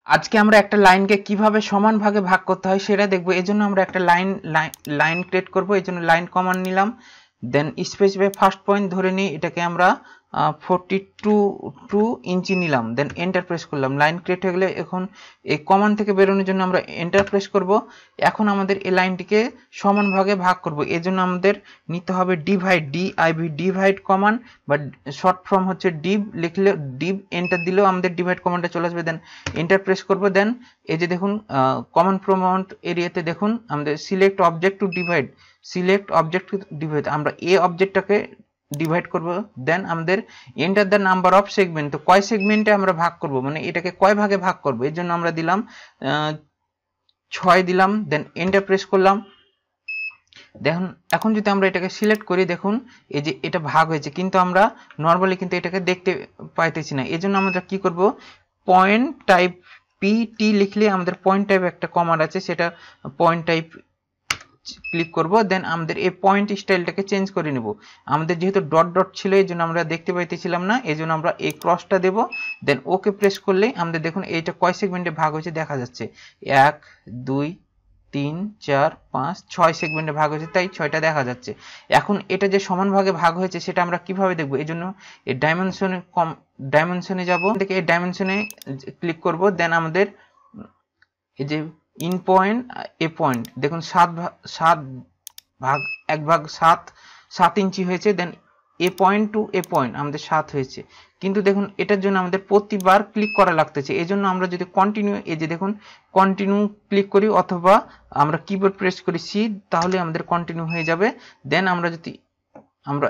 আজকে আমরা একটা লাইনকে কিভাবে সমান ভাগে ভাগ করতে হয় সেটা দেখবো। এজন্য আমরা একটা লাইন ক্রিয়েট করব। এজন্য লাইন কমান্ড নিলাম, দেন স্পেসিফাই ফার্স্ট পয়েন্ট ধরে নিই, এটাকে আমরা 42 ইঞ্চি নিলাম, দেন এন্টার প্রেস করলাম। লাইন ক্রিয়েট হয়ে গেলে এখন এই কমান্ড থেকে বেরোনোর জন্য আমরা এন্টার প্রেস করব। এখন আমাদের এই লাইনটিকে সমান ভাগে ভাগ করব। এজন্য আমাদের নিতে হবে ডিভাইড, ডিভাইড কমান্ড বা শর্ট ফর্ম হচ্ছে ডিভ, লিখলে ডিভ এন্টার দিলেও আমাদের ডিভাইড কমান্ডটা চলে আসবে। দেন এন্টার প্রেস করব। দেন এই যে দেখুন কমান্ড প্রম্পট এরিয়াতে দেখুন আমাদের সিলেক্ট অবজেক্ট টু ডিভাইড, আমরা এই অবজেক্টটাকে ডিভাইড করব। দেন আমাদের enter the number of segment, তো কয় সেগমেন্টে আমরা ভাগ করব, মানে এটাকে কয় ভাগে ভাগ করব, এর জন্য আমরা দিলাম 6 দিলাম। দেন এন্টার প্রেস করলাম। দেখুন এখন যদি আমরা এটাকে সিলেক্ট করি, দেখুন এই যে এটা ভাগ হয়েছে, কিন্তু আমরা নর্মালি কিন্তু এটাকে দেখতে পাইতেছি না। এজন্য আমরা কি করব, পয়েন্ট টাইপ পিটি লিখলে আমাদের পয়েন্ট টাইপ একটা কমান্ড আছে, সেটা পয়েন্ট টাইপ ক্লিক করব। দেন আমাদের এই পয়েন্ট স্টাইলটাকে চেঞ্জ করে নেব। আমাদের যেহেতু ডট ডট ছিল এই জন্য আমরা দেখতে পাইতেছিলাম না, এই জন্য আমরা এই ক্রসটা দেব। দেন ওকে প্রেস করলে আমাদের দেখুন এইটা কয় সেগমেন্টে ভাগ হয়েছে দেখা যাচ্ছে, 1 2 3 4 5 6 সেগমেন্টে ভাগ হয়েছে, তাই 6টা দেখা যাচ্ছে। এখন এটা যে সমান ভাগে ভাগ হয়েছে সেটা আমরা কিভাবে দেখব, এই জন্য এই ডাইমেনশনে যাব, থেকে এই ডাইমেনশনে ক্লিক করব। দেন আমাদের এই যে ইন পয়েন্ট এ পয়েন্ট দেখুন 7 ভাগ 7 ইঞ্চি হয়েছে। দেন এ পয়েন্ট টু এ পয়েন্ট আমাদের 7 হয়েছে, কিন্তু দেখুন এটার জন্য আমাদের প্রতিবার ক্লিক করা লাগতেছে। এই জন্য আমরা যদি কন্টিনিউ, এই যে দেখুন কন্টিনিউ ক্লিক করি অথবা আমরা কিবোর্ড প্রেস করি সি, তাহলে আমাদের কন্টিনিউ হয়ে যাবে। দেন আমরা যদি আমরা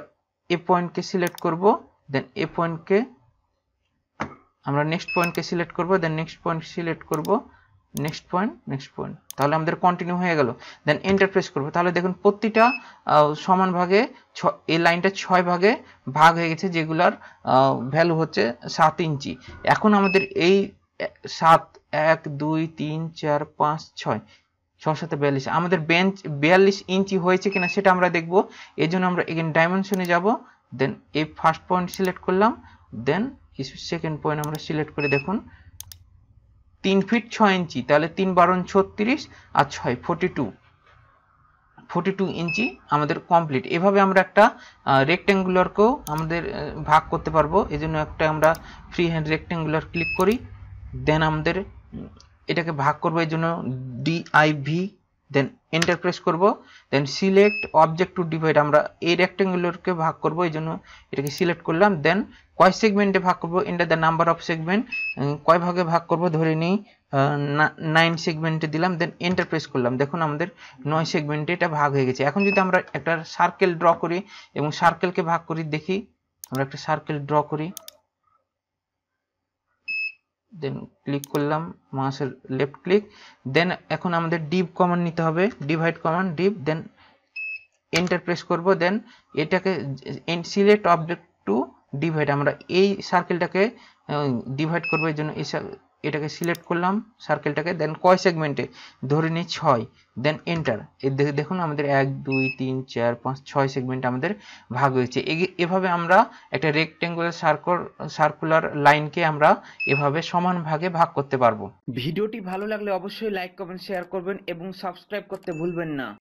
এ পয়েন্টকে সিলেক্ট করব, দেন এ পয়েন্টকে আমরা নেক্সট পয়েন্টকে সিলেক্ট করব, দেন নেক্সট পয়েন্ট সিলেক্ট করব, নেক্সট পয়েন্ট, তাহলে আমাদের কন্টিনিউ হয়ে গেল। দেন এন্টার প্রেস করব, তাহলে দেখুন প্রতিটা সমান ভাগে এই লাইনটা 6 ভাগে ভাগ হয়ে গেছে, যেগুলার ভ্যালু হচ্ছে 7 ইঞ্চি। এখন আমাদের এই 7 1 2 3 4 5 6 6 7 42 আমাদের বেঞ্চ 42 ইঞ্চি হয়েছে কিনা সেটা আমরা দেখব। এই জন্য আমরা এগেন ডাইমেনশনে যাব, দেন এই ফার্স্ট পয়েন্ট সিলেক্ট করলাম, দেন সেকেন্ড পয়েন্ট আমরা সিলেক্ট করে দেখুন 3 ফিট 6 ইঞ্চি, তাহলে 3 12 36 আর 6 42 ইঞ্চি আমাদের কমপ্লিট। এভাবে আমরা একটা রেক্টেঙ্গুলারকেও আমাদের ভাগ করতে পারবো। এই জন্য একটা আমরা ফ্রি হ্যান্ড রেক্টেঙ্গুলার ক্লিক করি, দেন আমাদের এটাকে ভাগ করবো। এই জন্য ডিআইভি, দেন এন্টার প্রেস করব। Then select object to divide, আমরা এই রেক্টেঙ্গুলারকে ভাগ করব, এই জন্য এটাকে সিলেক্ট করলাম। দেন কয় সেগমেন্টে ভাগ করব, enter the number of segment, কয় ভাগে ভাগ করব ধরে নিই 9 সেগমেন্টে দিলাম। দেন এন্টার প্রেস করলাম, দেখুন আমাদের 9 সেগমেন্টে এটা ভাগ হয়ে গেছে। এখন যদি আমরা একটা সার্কেল ড্র করি এবং সার্কেলকে ভাগ করি, দেখি আমরা একটা সার্কেল ড্র করি, দেন ক্লিক করলাম মাউসের লেফট ক্লিক। দেন এখন আমাদের ডিভ কমান্ড নিতে হবে, divide command div, then enter press করব। দেন এটাকে সিলেক্ট অবজেক্ট টু ডিভাইড, আমরা এই সার্কেলটাকে ডিভাইড করবো, এই জন্য এটাকে সিলেক্ট করলাম সার্কেলটাকে। দেন কয় সেগমেন্টে ধরে নিই 6, দেন এন্টার। দেখুন আমাদের 1 2 3 4 5 6 সেগমেন্ট আমাদের ভাগ হয়েছে। এভাবে আমরা একটা রেক্টেঙ্গুলার সার্কুলার লাইনকে আমরা এভাবে সমান ভাগে ভাগ করতে পারবো। ভিডিওটি ভালো লাগলে অবশ্যই লাইক কমেন্ট শেয়ার করবেন এবং সাবস্ক্রাইব করতে ভুলবেন না।